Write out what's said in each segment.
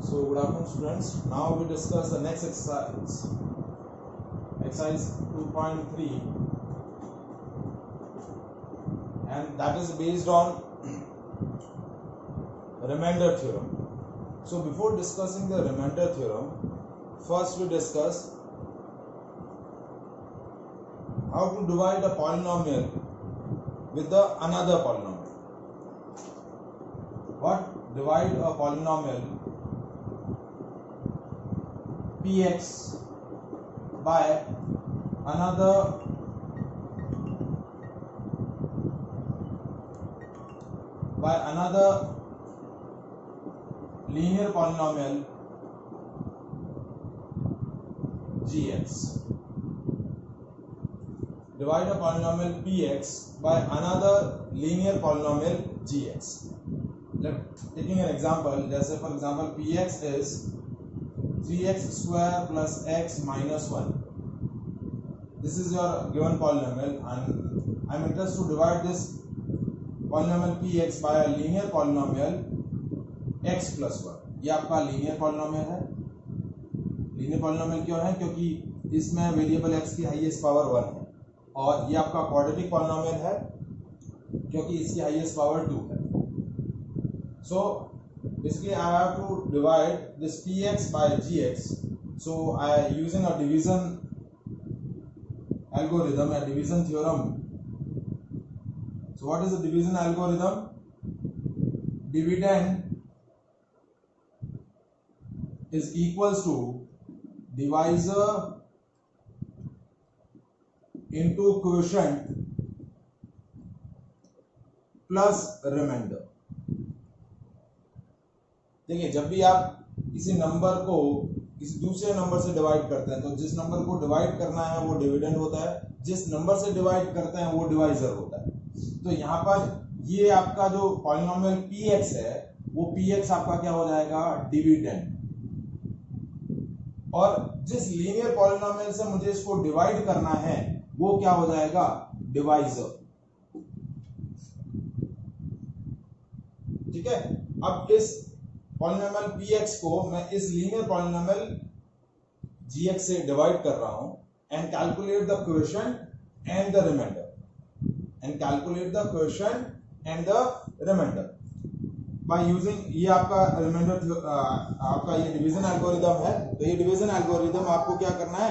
So good afternoon students. Now we discuss the next exercise. Exercise 2.3, and that is based on remainder theorem. So before discussing the remainder theorem, first we discuss how to divide a polynomial with the another polynomial. What? Divide a polynomial px by another linear polynomial gx. Divide a polynomial px by another linear polynomial gx. Taking an example, जैसे for example px is 3x square plus x minus 1. This is your given polynomial, and I am interested to divide this polynomial px by a linear polynomial x plus 1. ये आपका linear polynomial है. Linear polynomial क्यों है? क्योंकि इसमें variable x की highest power 1 है, और ये आपका क्वाड्रेटिक पॉलिनोमियल है क्योंकि इसकी हाईएस्ट पावर 2 है. So basically I have to divide this px by gx. So I using a division algorithm, a division theorem. So what is the division algorithm? Dividend is equals to divisor into quotient plus remainder. देखिए, जब भी आप किसी number को किसी दूसरे number से divide करते हैं तो जिस नंबर को डिवाइड करना है वो डिविडेंड होता है, जिस नंबर से डिवाइड करते हैं वो डिवाइजर होता है. तो यहाँ पर ये आपका जो पॉलिनोमियल px है वो px आपका क्या हो जाएगा? डिविडेंड. और जिस लीनियर पॉलिनोमियल से मुझे इसको डिवाइड करना है वो क्या हो जाएगा? डिवाइजर. ठीक है. अब इस पॉलिनोमियल px को मैं इस लीनियर पॉलिनोमियल gx से डिवाइड कर रहा हूं, and calculate the quotient and the remainder. By using ये आपका रिमाइंडर आपका ये डिवीजन एल्गोरिथम है. तो ये डिवीजन एल्गोरिथम आपको क्या करना है?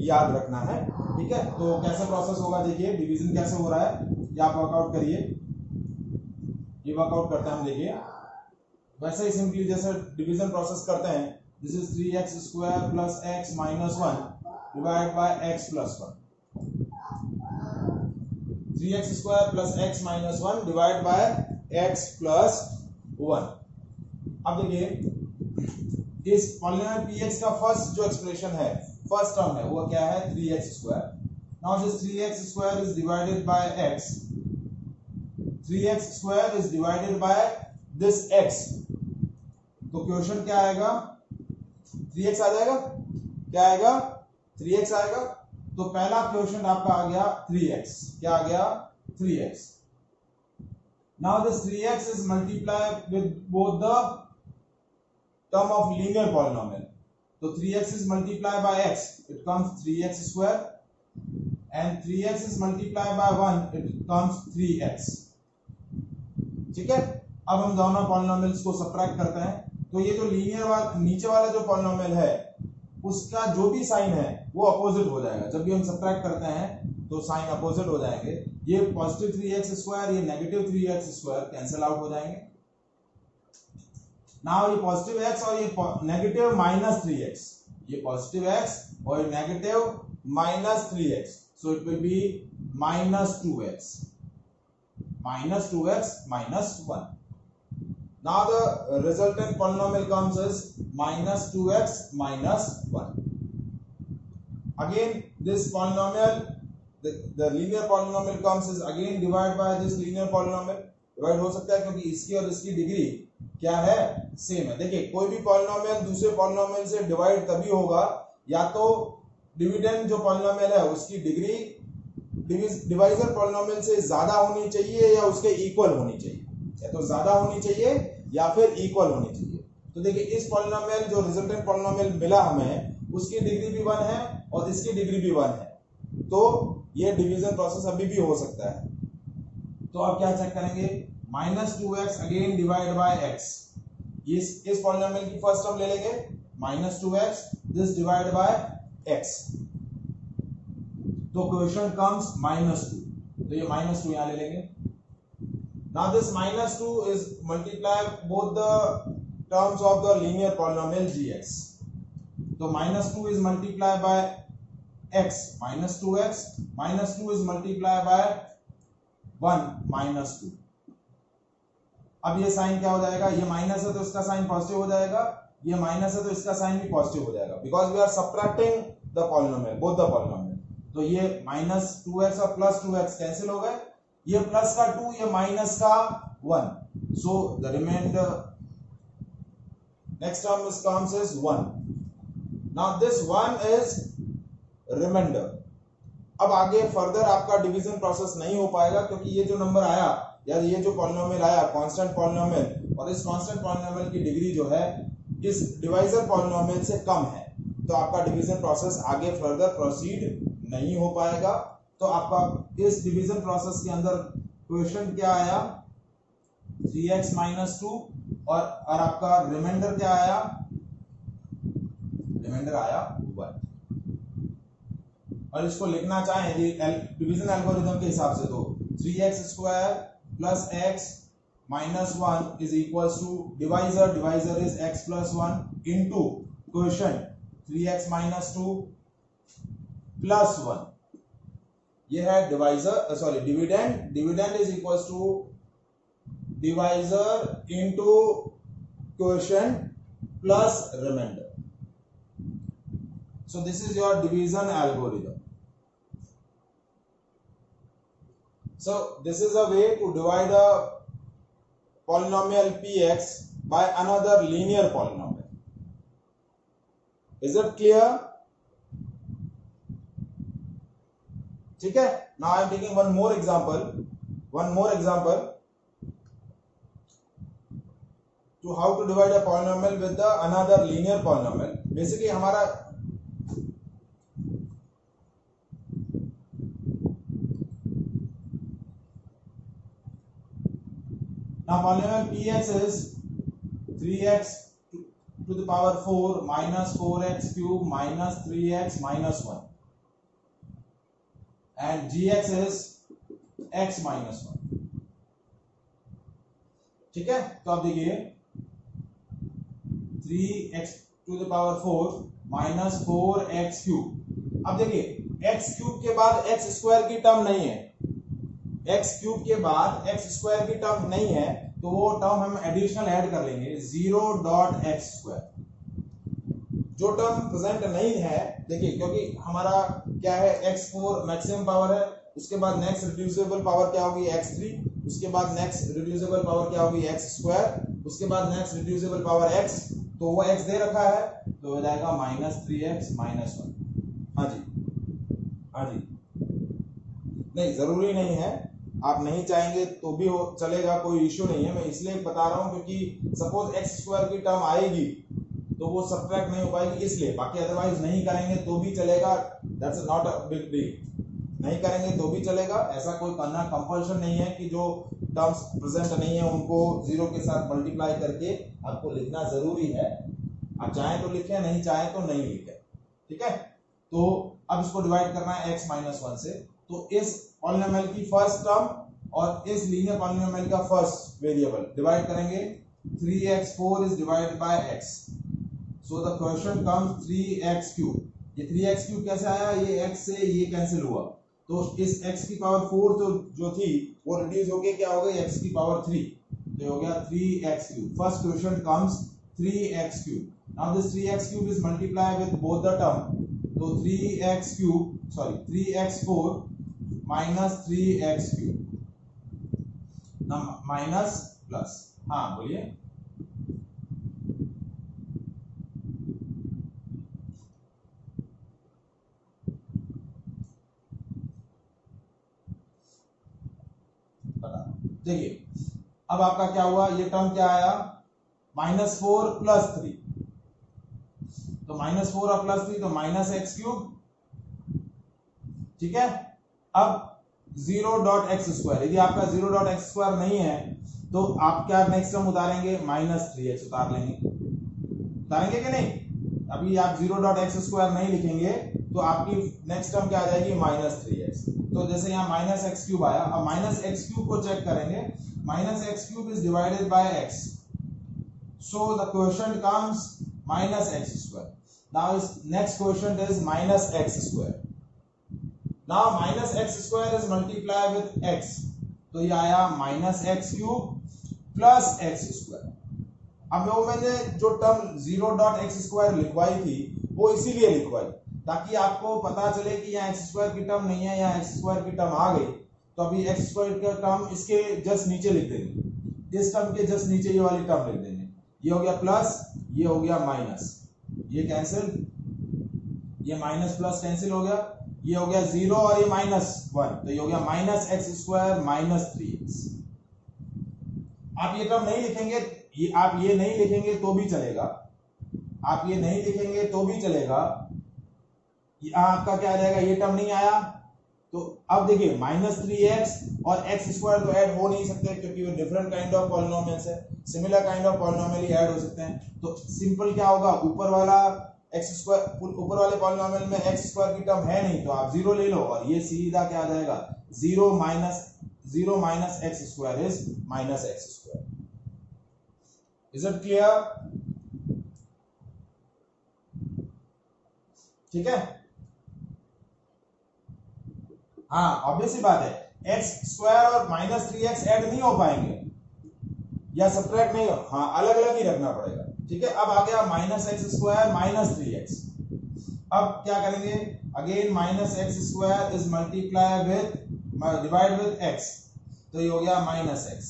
याद रखना है. ठीक है. तो कैसे प्रोसेस होगा? देखिए डिवीजन कैसे हो रहा है ये आप वर्कआउट करिए. ये वर्कआउट करते हैं हम. देखिए वैसे ही सिंपली जैसे डिवीजन प्रोसेस करते हैं. This is 3x square plus x minus 1 divide by x plus 1. 3x square plus x minus 1 divide by x plus 1. अब देखिए इस पॉलिनोमियल px का फर्स्ट जो एक्सप्रेशन है, फर्स्ट टर्म है, वो क्या है? 3x square. Now this 3x square is divided by x. 3x square is divided by this x. तो क्वेश्चन क्या आएगा? 3x आ जाएगा. क्या आएगा? 3x आएगा. तो पहला क्वेश्चन आपका आ गया 3x. क्या आ गया? 3x. Now this 3x is multiply with both the term of linear polynomial. तो 3x is multiply by x, it comes 3x square, and 3x is multiply by 1, it comes 3x. ठीक है. अब हम दोनों polynomials को subtract करते हैं. तो ये जो लीनियर वाला नीचे वाला जो पॉलिनोमियल है उसका जो भी साइन है वो अपोजिट हो जाएगा. जब भी हम सबट्रैक्ट करते हैं तो साइन अपोजिट हो जाएंगे. ये पॉजिटिव 3x स्क्वायर, ये negative 3x square cancel out हो जाएंगे. नाउ ये पॉजिटिव x और ये नेगेटिव माइनस 3x, ये पॉजिटिव x और ये negative minus 3x, so it will be minus 2x. minus 2x minus 1. Now the resultant polynomial comes as minus 2x minus 1. Again this polynomial, the linear polynomial comes as again divided by this linear polynomial. Divide हो सकता है क्योंकि इसकी और इसकी degree क्या है? Same है. देखिए कोई भी पॉलिनोमियल दूसरे पॉलिनोमियल से डिवाइड तभी होगा या तो डिविडेंड जो पॉलिनोमियल है उसकी डिग्री डिवाइजर पॉलिनोमियल से ज्यादा होनी चाहिए या उसके इक्वल होनी चाहिए. या तो ज्यादा होनी चाहिए या फिर इक्वल होनी चाहिए. तो देखिए इस पॉलिनोमियल जो रिजल्टेंट पॉलिनोमियल मिला हमें उसकी डिग्री भी 1 है और इसकी डिग्री भी 1 है, तो ये डिवीजन प्रोसेस अभी भी हो सकता है। तो आप क्या चेक करेंगे, -2x again divide by x, इस पॉलिनोमियल की फर्स्ट टर्म ले लेंगे -2x, this divide by x, तो क्वेश्चन कम्स -2, तो ये -2 यहां ले लेंगे। Now this -2 is multiply both the terms of the linear polynomial gx, तो -2 is multiplied by x -2x, -2 is multiplied by 1 -2। अब ये साइन क्या हो जाएगा, ये माइनस है तो इसका साइन पॉजिटिव हो जाएगा, ये माइनस है तो इसका साइन भी पॉजिटिव हो जाएगा, because we are subtracting the polynomial, both the polynomial. तो ये -2x और +2x कैंसिल हो गए, ये प्लस का 2, ये माइनस का 1, so the remainder next term is comes as 1. Now this 1 is remainder। अब आगे फर्दर आपका डिवीजन प्रोसेस नहीं हो पाएगा, क्योंकि ये जो नंबर आया या ये जो पॉलिनोमियल आया कांस्टेंट पॉलिनोमियल, और इस कांस्टेंट पॉलिनोमियल की डिग्री जो है इस डिवाइजर पॉलिनोमियल से कम है, तो आपका डिवीजन प्रोसेस आगे फर्दर प्रोसीड नहीं हो पाएगा। तो आपका इस डिवीजन प्रोसेस के अंदर क्वेश्चन क्या आया, 3x - 2, और आपका रिमाइंडर क्या आया, रिमाइंडर आया 1। और इसको लिखना चाहें डिवीजन एल्गोरिथम के हिसाब से तो 3x² + x - 1 is equal to divisor is x + 1 into question 3x - 2 + 1, ये है divisor, sorry dividend is equal to divisor into question plus remainder. So this is your division algorithm. So this is a way to divide a polynomial px by another linear polynomial. Is it clear? ठीक है, now I am taking one more example to how to divide a polynomial with the another linear polynomial। Basically हमारा now polynomial px is 3x to the power 4 minus 4x cube minus 3x minus 1, and gx is x minus 1। ठीक है, तो आप देखिए 3x to the power 4 minus 4x cube। अब देखिए x cube के बाद x स्क्वायर की टर्म नहीं है, x क्यूब के बाद x स्क्वायर की टर्म नहीं है, तो वो टर्म हम एडिशनल ऐड कर लेंगे 0.x²। जो टर्म प्रेजेंट नहीं है, देखिए क्योंकि हमारा क्या है x4 मैक्सिमम पावर है, उसके बाद नेक्स्ट रिड्यूसिबल पावर क्या होगी x3, उसके बाद नेक्स्ट रिड्यूसिबल पावर क्या होगी x², उसके बाद नेक्स्ट रिड्यूसिबल पावर x, तो वो x दे रखा है, तो हो जाएगा -3x - 1। हाँ जी, नहीं जरूरी नहीं है, आप नहीं चाहेंगे तो भी हो चलेगा, कोई इश्यू नहीं है। मैं इसलिए बता रहा हूं क्योंकि सपोज x² की टर्म आएगी तो वो सब्ट्रैक्ट नहीं हो पाएगी, इसलिए। बाकी अदरवाइज नहीं करेंगे तो भी चलेगा, that's not a big deal. नहीं करेंगे तो भी चलेगा, ऐसा कोई करना कंपल्शन नहीं है कि जो टर्म्स प्रेजेंट नहीं है उनको 0 के साथ मल्टीप्लाई करके आपको लिखना जरूरी है। आप चाहें तो लिखें, नहीं चाहें तो नहीं लिखें, ठीक है। तो अब इसको डिवाइड करना है x - 1 से, तो इस पॉलिनोमियल की फर्स्ट टर्म और इस लीनियर पॉलिनोमियल का फर्स्ट वेरिएबल डिवाइड करेंगे। 3x4 is divided by x, so the question comes 3x³ ये 3x³ कैसे आया, ये x से ये कैंसिल हुआ, तो इस x की पावर 4 जो थी वो रिड्यूस होके क्या हो गई x की पावर 3, तो हो गया 3x³। First question comes 3x³। Now this 3x³ is multiply with both the term, तो 3x4 माइनस 3x³ ना माइनस प्लस, हाँ बोलिए। देखिए अब आपका क्या हुआ, ये टर्म क्या आया -4 + 3, तो -4 और +3 तो -x³, ठीक है। अब 0.x², यदि आपका 0.x² नहीं है तो आप क्या नेक्स्ट टर्म उतारेंगे, -3x उतार लेंगे, उतारेंगे कि नहीं। अभी आप 0.x² नहीं लिखेंगे तो आपकी नेक्स्ट टर्म क्या आ जाएगी, -3x। तो जैसे यहाँ -x³ आया, अब -x³ को चेक करेंगे, -x³ is divided by x, so the quotient comes -x². now is next quotient is -x². now -x² is multiplied with x, तो ये आया -x³ + x²। अब वो मैंने जो टर्म 0.x² लिखवाई थी वो इसीलिए लिखवाई ताकि आपको पता चले कि यहाँ x² की टर्म नहीं है, यहाँ x² की टर्म आ गई, तो अभी x² का टर्म इसके जस्ट नीचे लिख देंगे, इस टर्म के जस्ट नीचे ये वाली टर्म लिख देंगे। ये हो गया प्लस, ये हो गया माइनस, ये कैंसिल, ये माइनस प्लस कैंसिल हो गया, ये हो गया 0 और ये -1, तो ये हो गया -x² - 3x। आप ये टर्म नहीं लिखेंगे, आप ये नहीं लिखेंगे तो भी चलेगा, आप ये नहीं लिखेंगे तो भी चलेगा। आपका क्या आ जाएगा, ये टर्म नहीं आया तो अब देखिए -3x और x² तो ऐड हो नहीं सकते क्योंकि वो डिफरेंट काइंड ऑफ पॉलिनोमियल्स है, similar kind of polynomial he add हो सकते हैं। तो सिंपल क्या होगा, ऊपर वाला x², ऊपर वाले पॉलिनोमियल में x² की टर्म है नहीं तो आप 0 ले लो और ये सीधा क्या आ जाएगा, 0 - x² is -x²। Is it clear? ठीक है, हाँ ऑब्वियस सी बात है, x² और -3x ऐड नहीं हो पाएंगे या सब्ट्रैक्ट नहीं हो, हाँ अलग अलग ही रखना पड़ेगा। ठीक है, अब आ गया -x² - 3x। अब क्या करेंगे, again -x² is multiply with divide with x, तो ये हो गया -x,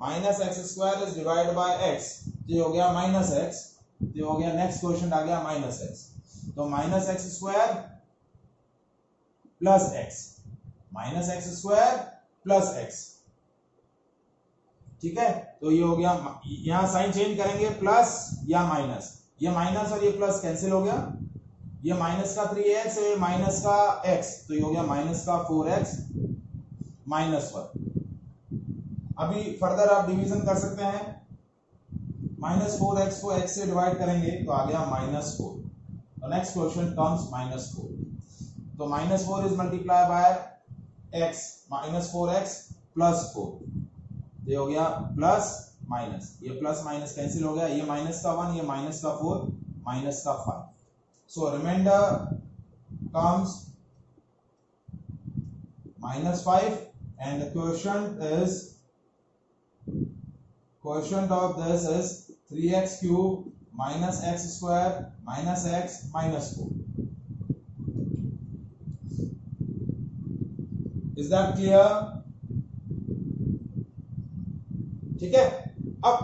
-x² is divide by x, तो ये हो गया -x, तो ये हो गया नेक्स्ट क्वेश्चन आ गया -x, तो -x² plus x, -x² plus x, ठीक है। तो ये हो गया, यहां साइन चेंज करेंगे, प्लस या माइनस, ये माइनस और ये प्लस कैंसिल हो गया, ये माइनस का 3x है, माइनस का x, तो ये हो गया माइनस का 4x -1। अभी फर्दर आप डिवीजन कर सकते हैं, -4x को x से डिवाइड करेंगे तो आ गया -4, तो नेक्स्ट क्वेश्चन कम्स -4, तो -4 is multiply by x, -4x + 4, ये हो गया प्लस माइनस, ये प्लस माइनस कैंसिल हो गया, ये माइनस का 1, ये माइनस का 4, माइनस का 5, सो reminder comes -5 and the quotient of this is 3x³ - x² - x -4। Is that clear? ठीक है, अब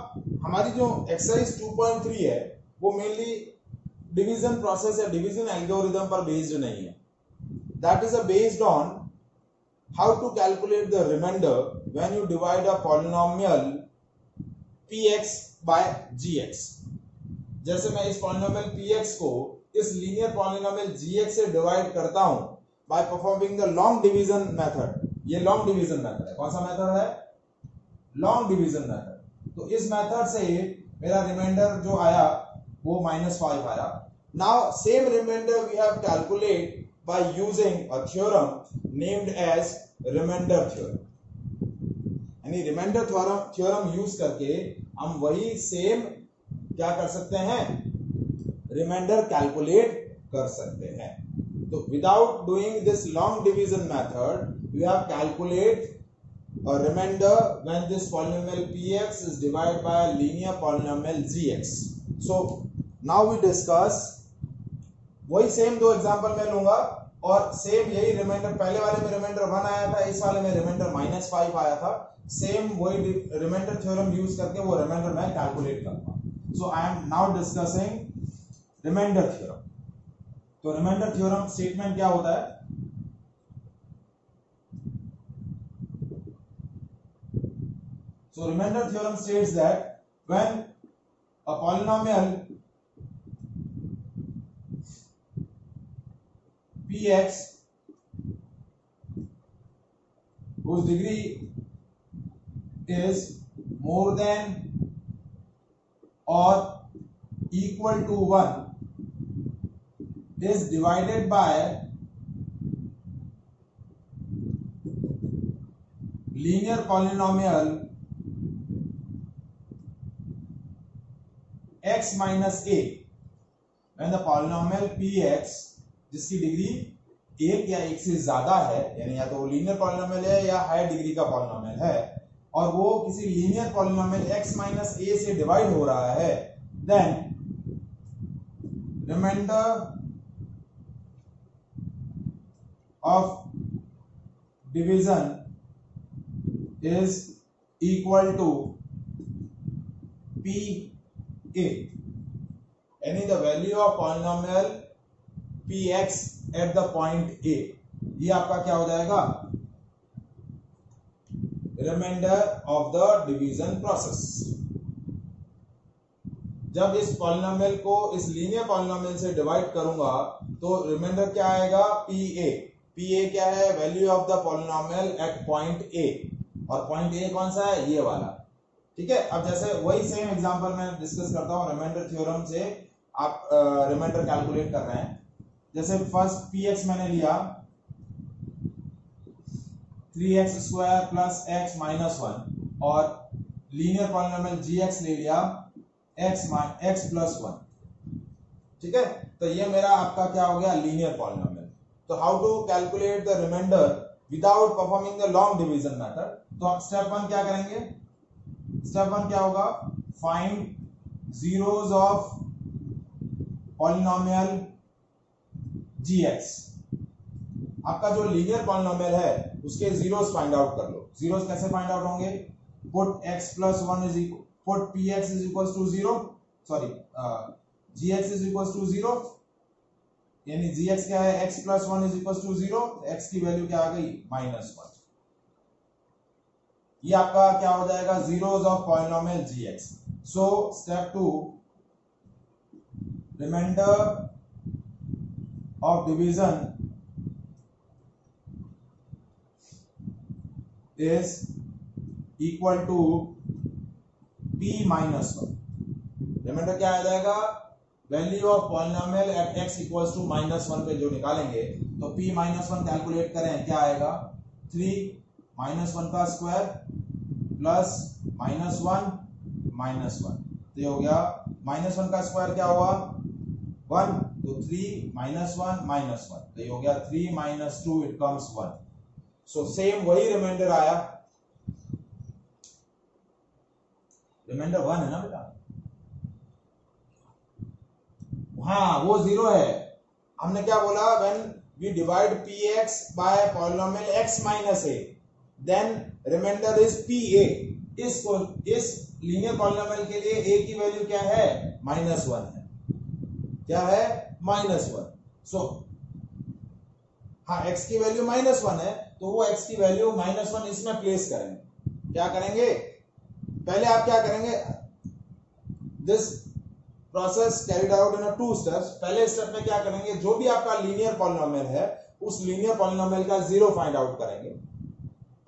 हमारी जो एक्सरसाइज 2.3 है वो मेनली डिवीजन प्रोसेस या डिवीजन एल्गोरिथम पर बेस्ड नहीं है, that is based on how to calculate the remainder when you divide a polynomial px by gx। जैसे मैं इस पॉलिनोमियल px को इस लीनियर पॉलिनोमियल gx से डिवाइड करता हूं by performing the long division method. ये लॉन्ग डिवीजन मेथड है, कौन सा मेथड है, लॉन्ग डिवीजन मेथड। तो इस मेथड से मेरा रिमाइंडर जो आया वो -5 आया। Now same remainder we have calculate by using a theorem named as remainder theorem, यानी रिमाइंडर थ्योरम यूज करके हम वही सेम क्या कर सकते हैं, रिमाइंडर कैलकुलेट कर सकते हैं। तो without doing this long division method we have calculate a remainder when this polynomial px is divided by a linear polynomial gx। so now we discuss, वही सेम दो एग्जांपल मैं लूंगा और सेम यही रिमाइंडर, पहले वाले में रिमाइंडर 1 आया था, इस वाले में रिमाइंडर -5 आया था, सेम वही रिमाइंडर थ्योरम यूज करके वो रिमाइंडर मैं कैलकुलेट करूंगा। So I am now discussing remainder theorem. तो रिमाइंडर थ्योरम स्टेटमेंट क्या होता है, so remainder theorem states that when a polynomial px whose degree is more than or equal to 1 is divided by linear polynomial x minus a, when the polynomial px जिसकी degree एक या एक से ज्यादा है, यानी या तो वो लीनियर पॉलिनोमियल है या हायर डिग्री का पॉलिनोमियल है, और वो किसी linear polynomial x minus a से डिवाइड हो रहा है, then remainder of division is equal to PA, यानी the value of polynomial px at the point A, ये आपका क्या हो जाएगा, remainder of the division process. जब इस पॉलिनोमियल को इस लीनियर पॉलिनोमियल से डिवाइड करूंगा तो रिमाइंडर क्या आएगा, PA। PA क्या है, value of the polynomial at point A, और पॉइंट ए कौन सा है, ये वाला। ठीक है, अब जैसे वही सेम एग्जांपल मैं डिस्कस करता हूं, रिमाइंडर थ्योरम से आप रिमाइंडर कैलकुलेट कर रहे हैं। जैसे फर्स्ट px मैंने लिया 3x square plus x minus 1, और लीनियर पॉलिनोमियल gx ले लिया x प्लस 1। ठीक है, तो ये मेरा आपका क्या हो गया, लीनियर पॉलिनोमियल। तो how to calculate the remainder without performing the long division method. तो हम स्टेप 1 क्या करेंगे, स्टेप 1 क्या होगा, find zeros of polynomial gx। आपका जो लीनियर पॉलिनोमियल है उसके जीरोस फाइंड आउट कर लो। जीरोस कैसे फाइंड आउट होंगे, put x plus 1 is equal, put px is equal to 0, sorry gx is equal to 0, यानी gx क्या है, x plus 1 is equal to 0, x की वैल्यू क्या आ गई, -1। ये आपका क्या हो जाएगा, zeros of polynomial gx। So step 2, remainder of division is equal to p minus 1। Remainder क्या आ जाएगा, value of polynomial at x equals to -1 पे जो निकालेंगे, तो p -1 कैलकुलेट करें, क्या आएगा, 3 -1 का स्क्वायर प्लस -1 -1, तो ये हो गया -1 का स्क्वायर क्या हुआ, 1, तो 3 -1 -1, तो ये हो गया 3 - 2 इट कम्स 1। सो सेम वही रिमाइंडर आया, रिमाइंडर 1 है ना बेटा, हाँ वो 0 है। हमने क्या बोला, when we divide px by polynomial x minus a, then remainder is pa। इस लीनियर पॉलिनोमियल के लिए a की वैल्यू क्या है, -1 है, क्या है, -1। सो हाँ, x की वैल्यू -1 है, तो वो x की वैल्यू -1 इसमें प्लेस करेंगे। क्या करेंगे, पहले आप क्या करेंगे, this process carried out in 2 steps. पहले स्टेप में क्या करेंगे, जो भी आपका लीनियर पॉलिनोमियल है उस लीनियर पॉलिनोमियल का जीरो फाइंड आउट करेंगे,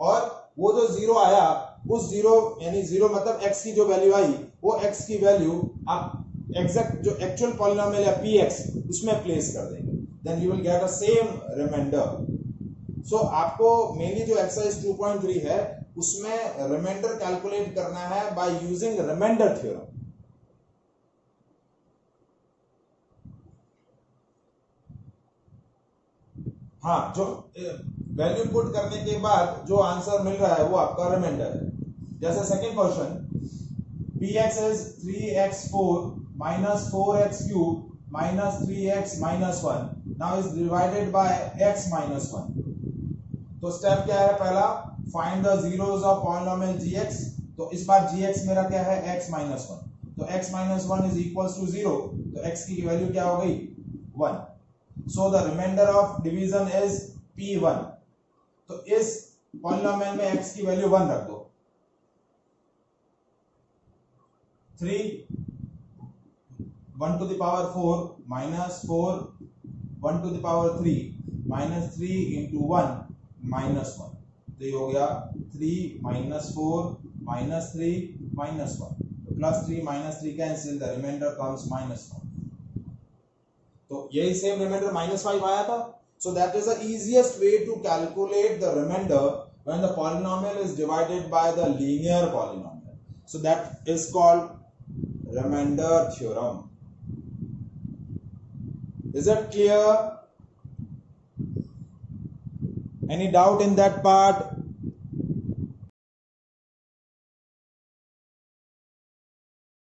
और वो जो जीरो आया, उस जीरो यानी जीरो मतलब x की जो वैल्यू आई, वो x की वैल्यू आप एग्जैक्ट जो एक्चुअल पॉलिनोमियल है px उसमें प्लेस कर देंगे, then you will get a same remainder. So आपको मेनली जो एक्सरसाइज 2.3 है उसमें रिमाइंडर कैलकुलेट करना है बाय यूजिंग रिमाइंडर थ्योरम। हाँ, जो वैल्यू पुट करने के बाद जो आंसर मिल रहा है वो आपका रिमाइंडर है। जैसे second question, px is 3x4 minus 4x cube minus 3x minus 1 now is divided by x minus 1। तो स्टेप क्या है, पहला find the zeros of polynomial gx। तो इस बार gx मेरा क्या है, x minus 1, तो x minus 1 is equals to 0, तो x की वैल्यू क्या हो गई, 1। So the remainder of division is p1। तो इस पॉलिनोमियल में x की वैल्यू 1 रख दो, 3 1 to the power 4 minus 4 1 to the power 3 minus 3 into 1 minus 1. तो ये हो गया 3 minus 4 minus 3 minus 1. तो plus 3 minus 3 cancel, the remainder comes minus 1. तो यही same remainder minus 5 आया था. So that is the easiest way to calculate the remainder when the polynomial is divided by the linear polynomial. So that is called remainder theorem. Is that clear? Any doubt in that part?